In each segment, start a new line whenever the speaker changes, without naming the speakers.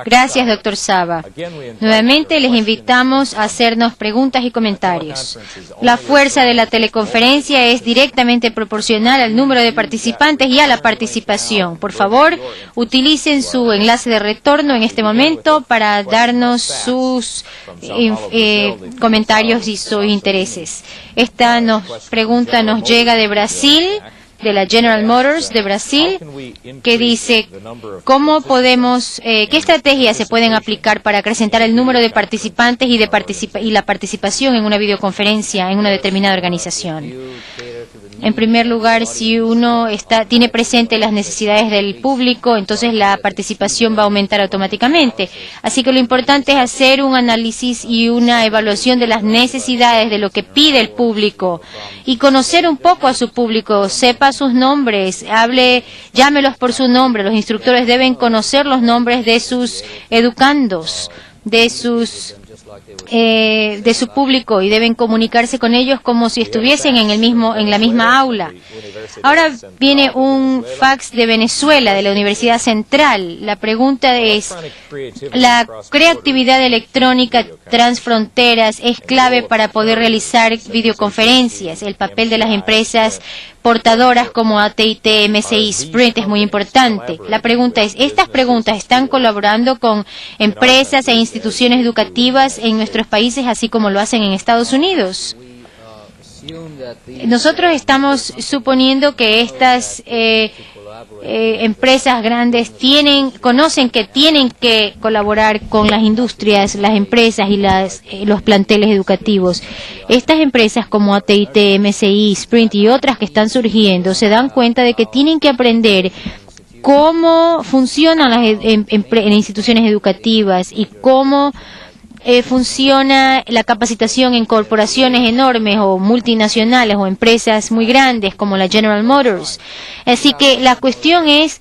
Gracias, doctor Saba. Nuevamente les invitamos a hacernos preguntas y comentarios. La fuerza de la teleconferencia es directamente proporcional al número de participantes y a la participación. Por favor, utilicen su enlace de retorno en este momento para darnos sus comentarios y sus intereses. Esta pregunta nos llega de Brasil, de la General Motors de Brasil, que dice, ¿qué estrategias se pueden aplicar para acrecentar el número de participantes y la participación en una videoconferencia en una determinada organización? En primer lugar, si uno tiene presente las necesidades del público, entonces la participación va a aumentar automáticamente. Así que lo importante es hacer un análisis y una evaluación de las necesidades de lo que pide el público y conocer un poco a su público, sepa sus nombres, llámelos por su nombre. Los instructores deben conocer los nombres de sus educandos, de su público, y deben comunicarse con ellos como si estuviesen en la misma aula. Ahora viene un fax de Venezuela, de la Universidad Central. La pregunta es, ¿la creatividad electrónica transfronteras es clave para poder realizar videoconferencias? El papel de las empresas portadoras como AT&T, MSI, Sprint es muy importante. La pregunta es, ¿estas preguntas están colaborando con empresas e instituciones educativas en nuestros países, así como lo hacen en Estados Unidos? Nosotros estamos suponiendo que estas empresas grandes conocen que tienen que colaborar con las industrias, las empresas y los planteles educativos. Estas empresas como AT&T, MSI, Sprint y otras que están surgiendo se dan cuenta de que tienen que aprender cómo funcionan las instituciones educativas y cómo funciona la capacitación en corporaciones enormes o multinacionales o empresas muy grandes como la General Motors. Así que la cuestión es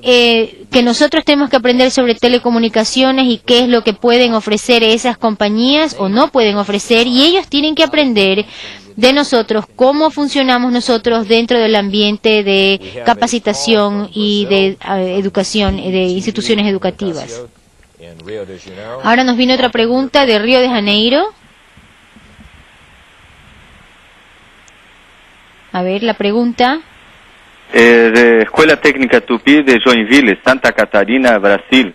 que nosotros tenemos que aprender sobre telecomunicaciones y qué es lo que pueden ofrecer esas compañías o no pueden ofrecer, y ellos tienen que aprender de nosotros cómo funcionamos nosotros dentro del ambiente de capacitación y de educación, de instituciones educativas. Ahora nos viene otra pregunta de Río de Janeiro. A ver, la pregunta.
De Escuela Técnica Tupi de Joinville, Santa Catarina, Brasil.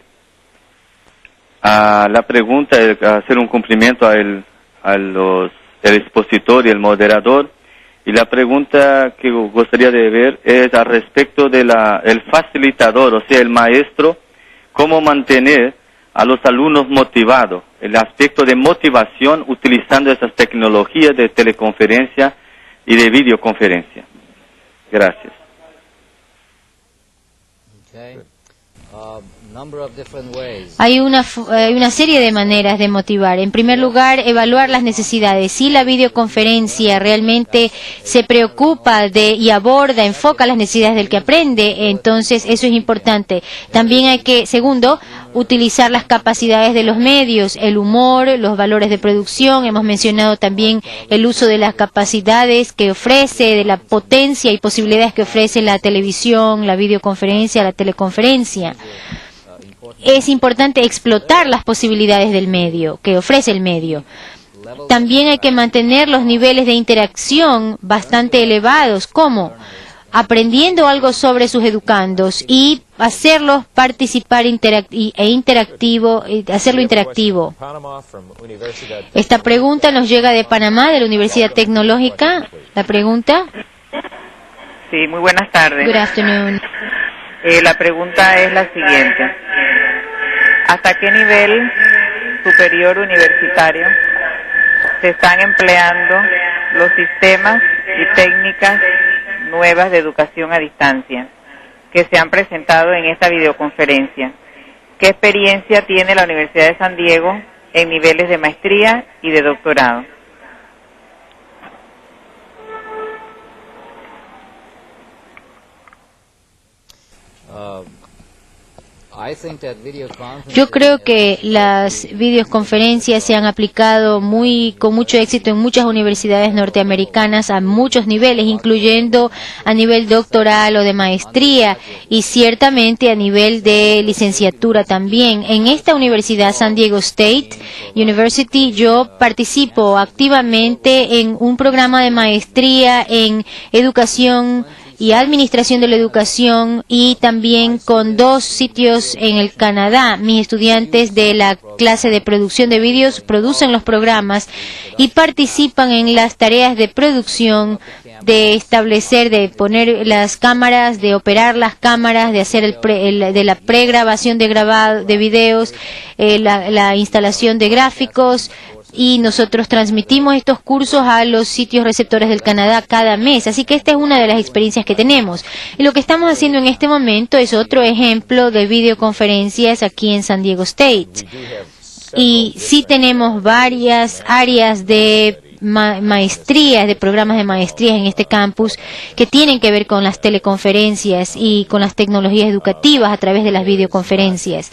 La pregunta es hacer un cumplimiento el expositor y el moderador. Y la pregunta que gustaría de ver es al respecto de el facilitador, o sea, el maestro, cómo mantener a los alumnos motivados, el aspecto de motivación utilizando esas tecnologías de teleconferencia y de videoconferencia. Gracias.
Hay una serie de maneras de motivar. En primer lugar, evaluar las necesidades. Si la videoconferencia realmente se preocupa y enfoca las necesidades del que aprende, entonces eso es importante. También segundo, utilizar las capacidades de los medios, el humor, los valores de producción. Hemos mencionado también el uso de las capacidades que ofrece, de la potencia y posibilidades que ofrece la televisión, la videoconferencia, la teleconferencia. Es importante explotar las posibilidades del medio, que ofrece el medio. También hay que mantener los niveles de interacción bastante elevados, como aprendiendo algo sobre sus educandos y hacerlos participar hacerlo interactivo. Esta pregunta nos llega de Panamá, de la Universidad Tecnológica. La pregunta.
Sí, muy buenas tardes.
Good afternoon.
La pregunta es la siguiente. ¿Hasta qué nivel superior universitario se están empleando los sistemas y técnicas nuevas de educación a distancia que se han presentado en esta videoconferencia? ¿Qué experiencia tiene la Universidad de San Diego en niveles de maestría y de doctorado?
Yo creo que las videoconferencias se han aplicado con mucho éxito en muchas universidades norteamericanas a muchos niveles, incluyendo a nivel doctoral o de maestría y ciertamente a nivel de licenciatura también. En esta universidad, San Diego State University, yo participo activamente en un programa de maestría en educación y administración de la educación, y también con 2 sitios en el Canadá. Mis estudiantes de la clase de producción de vídeos producen los programas y participan en las tareas de producción, de establecer, de poner las cámaras, de operar las cámaras, de hacer de la pregrabación de videos, la instalación de gráficos. Y nosotros transmitimos estos cursos a los sitios receptores del Canadá cada mes. Así que esta es una de las experiencias que tenemos. Y lo que estamos haciendo en este momento es otro ejemplo de videoconferencias aquí en San Diego State. Y sí tenemos varias áreas de maestrías, de programas de maestrías en este campus que tienen que ver con las teleconferencias y con las tecnologías educativas a través de las videoconferencias.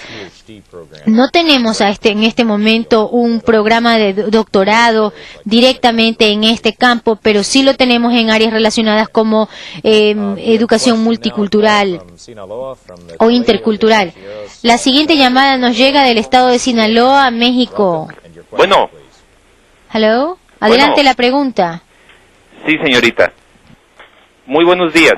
No tenemos en este momento un programa de doctorado directamente en este campo, pero sí lo tenemos en áreas relacionadas como educación multicultural o intercultural. La siguiente llamada nos llega del estado de Sinaloa, México.
Bueno.
Hello. Adelante la pregunta.
Sí, señorita. Muy buenos días.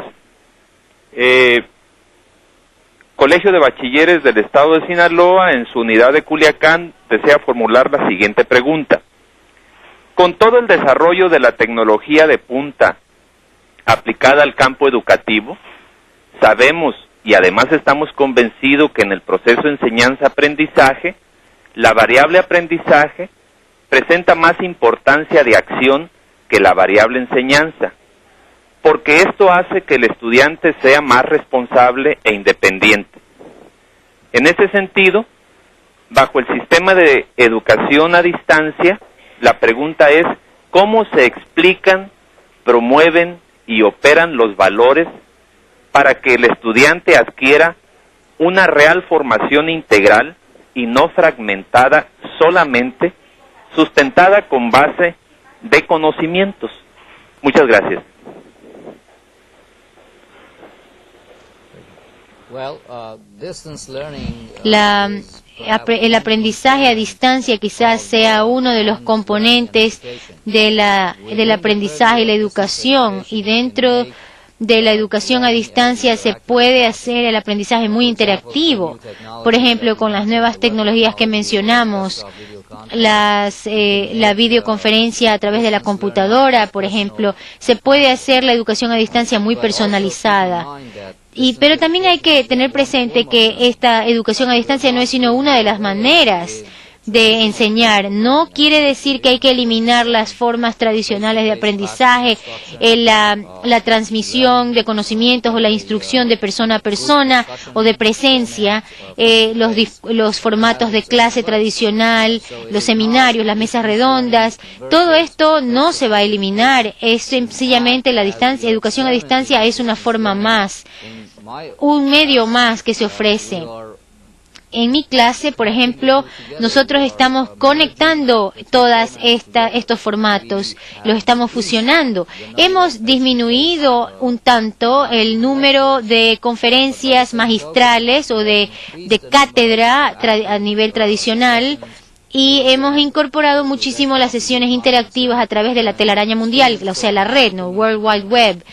Colegio de Bachilleres del Estado de Sinaloa, en su unidad de Culiacán, desea formular la siguiente pregunta. Con todo el desarrollo de la tecnología de punta aplicada al campo educativo, sabemos y además estamos convencidos que en el proceso de enseñanza-aprendizaje, la variable aprendizaje presenta más importancia de acción que la variable enseñanza, porque esto hace que el estudiante sea más responsable e independiente. En ese sentido, bajo el sistema de educación a distancia, la pregunta es, ¿cómo se explican, promueven y operan los valores para que el estudiante adquiera una real formación integral y no fragmentada solamente, sustentada con base de conocimientos? Muchas gracias.
El aprendizaje a distancia quizás sea uno de los componentes del aprendizaje y la educación, y dentro de la educación a distancia se puede hacer el aprendizaje muy interactivo. Por ejemplo, con las nuevas tecnologías que mencionamos, la videoconferencia a través de la computadora, por ejemplo, se puede hacer la educación a distancia muy personalizada. Pero también hay que tener presente que esta educación a distancia no es sino una de las maneras de enseñar. No quiere decir que hay que eliminar las formas tradicionales de aprendizaje, la transmisión de conocimientos o la instrucción de persona a persona o de presencia, los formatos de clase tradicional, los seminarios, las mesas redondas. Todo esto no se va a eliminar. Es sencillamente la educación a distancia es una forma más, un medio más que se ofrece. En mi clase, por ejemplo, nosotros estamos conectando estos formatos, los estamos fusionando. Hemos disminuido un tanto el número de conferencias magistrales o de cátedra a nivel tradicional, y hemos incorporado muchísimo las sesiones interactivas a través de la telaraña mundial, o sea, la red, ¿no? World Wide Web,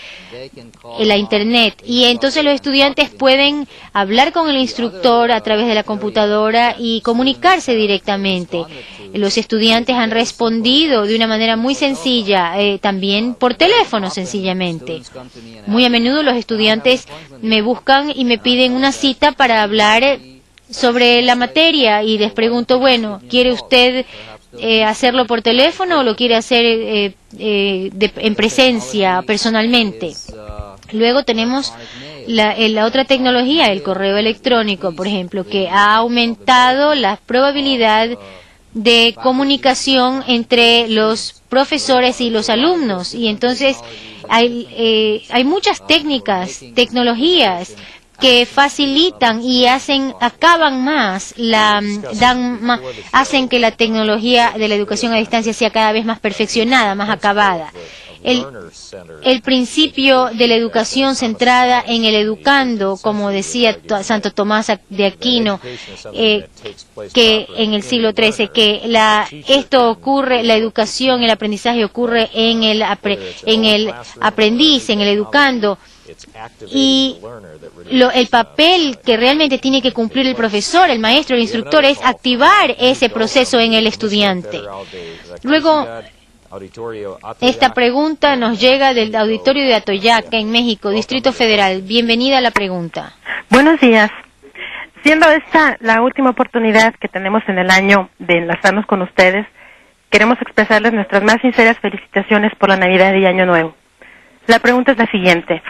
la Internet. Y entonces los estudiantes pueden hablar con el instructor a través de la computadora y comunicarse directamente. Los estudiantes han respondido de una manera muy sencilla, también por teléfono sencillamente. Muy a menudo los estudiantes me buscan y me piden una cita para hablar sobre la materia, y les pregunto, bueno, ¿quiere usted hacerlo por teléfono o lo quiere hacer en presencia, personalmente? Luego tenemos la otra tecnología, el correo electrónico, por ejemplo, que ha aumentado la probabilidad de comunicación entre los profesores y los alumnos, y entonces hay muchas tecnologías que facilitan y acaban más, hacen que la tecnología de la educación a distancia sea cada vez más perfeccionada, más acabada. El principio de la educación centrada en el educando, como decía Santo Tomás de Aquino, que en el siglo XIII, que esto ocurre, la educación, el aprendizaje ocurre en el aprendiz, en el educando, y el papel que realmente tiene que cumplir el profesor, el maestro, el instructor, es activar ese proceso en el estudiante. Luego, esta pregunta nos llega del auditorio de Atoyac, en México, Distrito Federal. Bienvenida a la pregunta.
Buenos días. Siendo esta la última oportunidad que tenemos en el año de enlazarnos con ustedes, queremos expresarles nuestras más sinceras felicitaciones por la Navidad y Año Nuevo. La pregunta es la siguiente.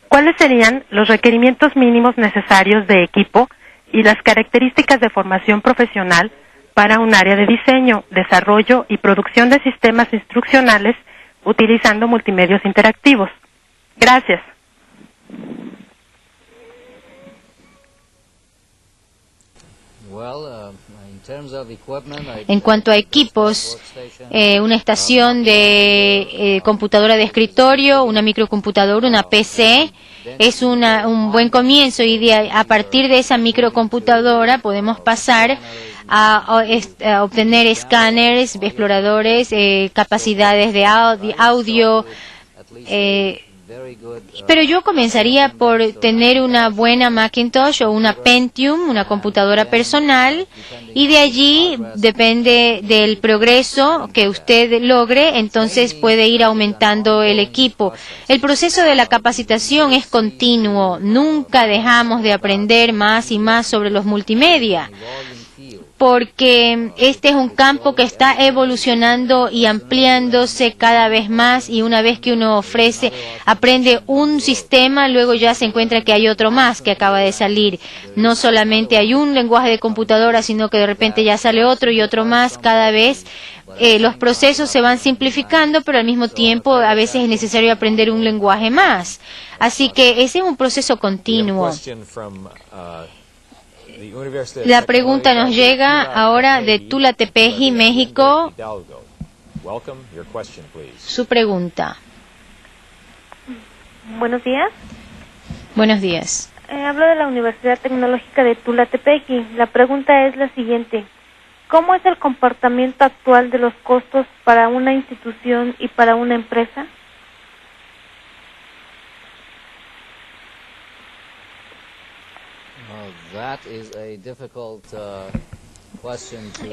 ¿Cuáles serían los requerimientos mínimos necesarios de equipo y las características de formación profesional para un área de diseño, desarrollo y producción de sistemas instruccionales utilizando multimedios interactivos? Gracias.
En cuanto a equipos, una estación de computadora de escritorio, una microcomputadora, una PC, es un buen comienzo, y a partir de esa microcomputadora podemos pasar a obtener escáneres, exploradores, capacidades de audio, pero yo comenzaría por tener una buena Macintosh o una Pentium, una computadora personal, y de allí, depende del progreso que usted logre, entonces puede ir aumentando el equipo. El proceso de la capacitación es continuo, nunca dejamos de aprender más y más sobre los multimedia, porque este es un campo que está evolucionando y ampliándose cada vez más, y una vez que uno aprende un sistema, luego ya se encuentra que hay otro más que acaba de salir. No solamente hay un lenguaje de computadora, sino que de repente ya sale otro y otro más cada vez. Los procesos se van simplificando, pero al mismo tiempo a veces es necesario aprender un lenguaje más. Así que ese es un proceso continuo. La pregunta nos llega ahora de Tulatepeji, México. Su pregunta.
Buenos días.
Buenos días.
Hablo de la Universidad Tecnológica de Tulatepeji. La pregunta es la siguiente. ¿Cómo es el comportamiento actual de los costos para una institución y para una empresa?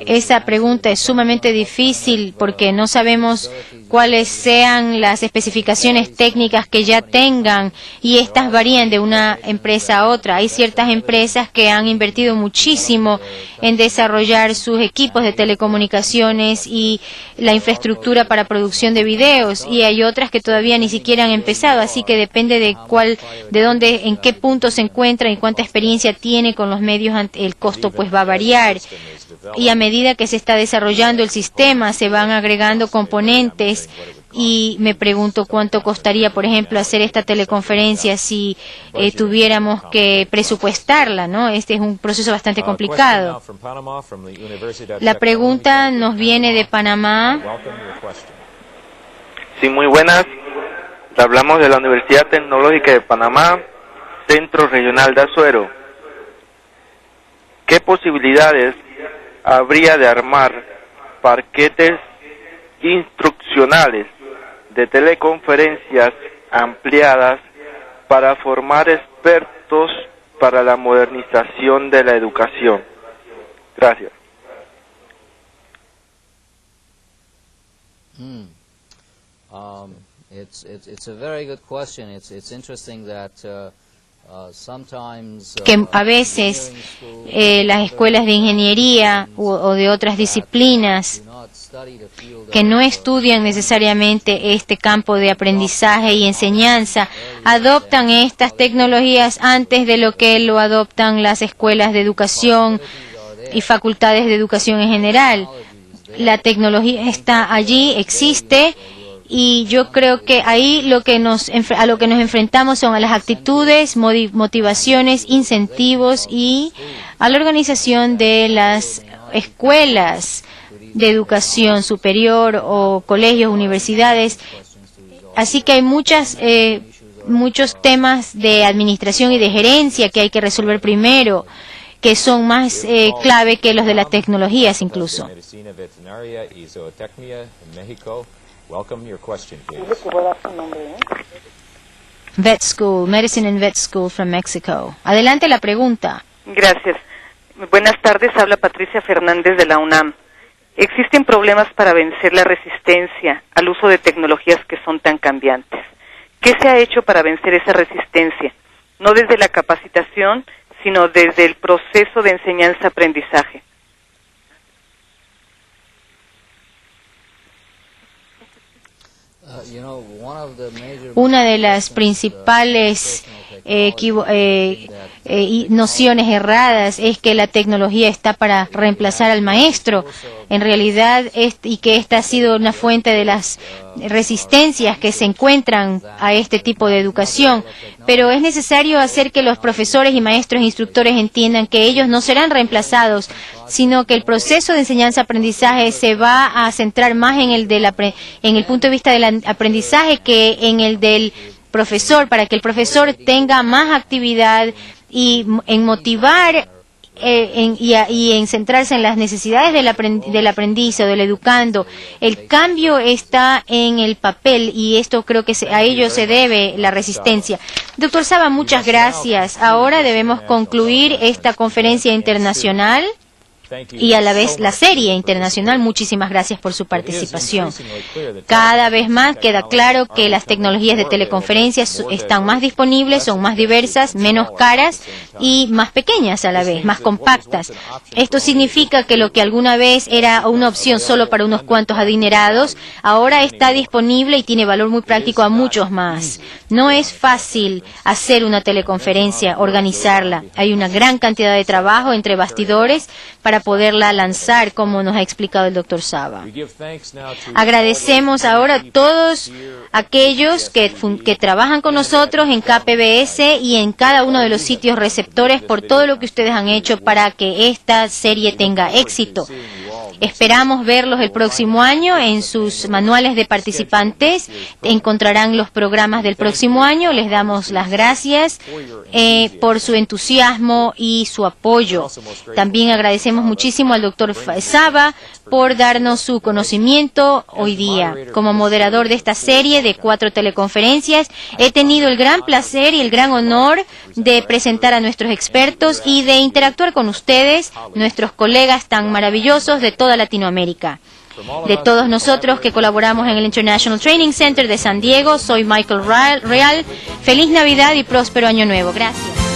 Esa pregunta es sumamente difícil porque no sabemos cuáles sean las especificaciones técnicas que ya tengan, y estas varían de una empresa a otra. Hay ciertas empresas que han invertido muchísimo en desarrollar sus equipos de telecomunicaciones y la infraestructura para producción de videos, y hay otras que todavía ni siquiera han empezado, así que depende de dónde, en qué punto se encuentra y cuánta experiencia tiene con los medios, el costo pues va a variar. Y a medida que se está desarrollando el sistema, se van agregando componentes, y me pregunto cuánto costaría, por ejemplo, hacer esta teleconferencia si tuviéramos que presupuestarla, ¿no? Este es un proceso bastante complicado. La pregunta nos viene de Panamá.
Sí, muy buenas. Hablamos de la Universidad Tecnológica de Panamá, Centro Regional de Azuero. ¿Qué posibilidades habría de armar paquetes instruccionales de teleconferencias ampliadas para formar expertos para la modernización de la educación? Gracias.
It's a very good question. It's interesting that
que a veces las escuelas de ingeniería o de otras disciplinas que no estudian necesariamente este campo de aprendizaje y enseñanza adoptan estas tecnologías antes de lo que lo adoptan las escuelas de educación y facultades de educación en general. La tecnología está allí, existe, y yo creo que ahí a lo que nos enfrentamos son a las actitudes, motivaciones, incentivos y a la organización de las escuelas de educación superior o colegios, universidades. Así que hay muchos temas de administración y de gerencia que hay que resolver primero, que son más clave que los de las tecnologías incluso. Vet School, Medicine and Vet School from Mexico. Adelante la pregunta.
Gracias. Buenas tardes, habla Patricia Fernández de la UNAM. Existen problemas para vencer la resistencia al uso de tecnologías que son tan cambiantes. ¿Qué se ha hecho para vencer esa resistencia? No desde la capacitación, sino desde el proceso de enseñanza-aprendizaje.
Una de las principales nociones erradas es que la tecnología está para reemplazar al maestro. En realidad, y que esta ha sido una fuente de las resistencias que se encuentran a este tipo de educación. Pero es necesario hacer que los profesores y maestros e instructores entiendan que ellos no serán reemplazados, sino que el proceso de enseñanza-aprendizaje se va a centrar más en el punto de vista del aprendizaje que en el del profesor, para que el profesor tenga más actividad y en motivar y en centrarse en las necesidades del aprendiz o del educando. El cambio está en el papel y esto creo que a ello se debe la resistencia. Doctor Saba, muchas gracias. Ahora debemos concluir esta conferencia internacional y a la vez la serie internacional. Muchísimas gracias por su participación. Cada vez más queda claro que las tecnologías de teleconferencias están más disponibles, son más diversas, menos caras y más pequeñas a la vez, más compactas. Esto significa que lo que alguna vez era una opción solo para unos cuantos adinerados, ahora está disponible y tiene valor muy práctico a muchos más. No es fácil hacer una teleconferencia, organizarla. Hay una gran cantidad de trabajo entre bastidores para poderla lanzar, como nos ha explicado el doctor Saba. Agradecemos ahora a todos aquellos que trabajan con nosotros en KPBS y en cada uno de los sitios receptores por todo lo que ustedes han hecho para que esta serie tenga éxito. Esperamos verlos el próximo año. En sus manuales de participantes encontrarán los programas del próximo año. Les damos las gracias por su entusiasmo y su apoyo. También agradecemos muchísimo al doctor Saba por darnos su conocimiento hoy día. Como moderador de esta serie de 4 teleconferencias, he tenido el gran placer y el gran honor de presentar a nuestros expertos y de interactuar con ustedes, nuestros colegas tan maravillosos de toda Latinoamérica. De todos nosotros que colaboramos en el International Training Center de San Diego, soy Michael Real. Feliz Navidad y próspero Año Nuevo. Gracias.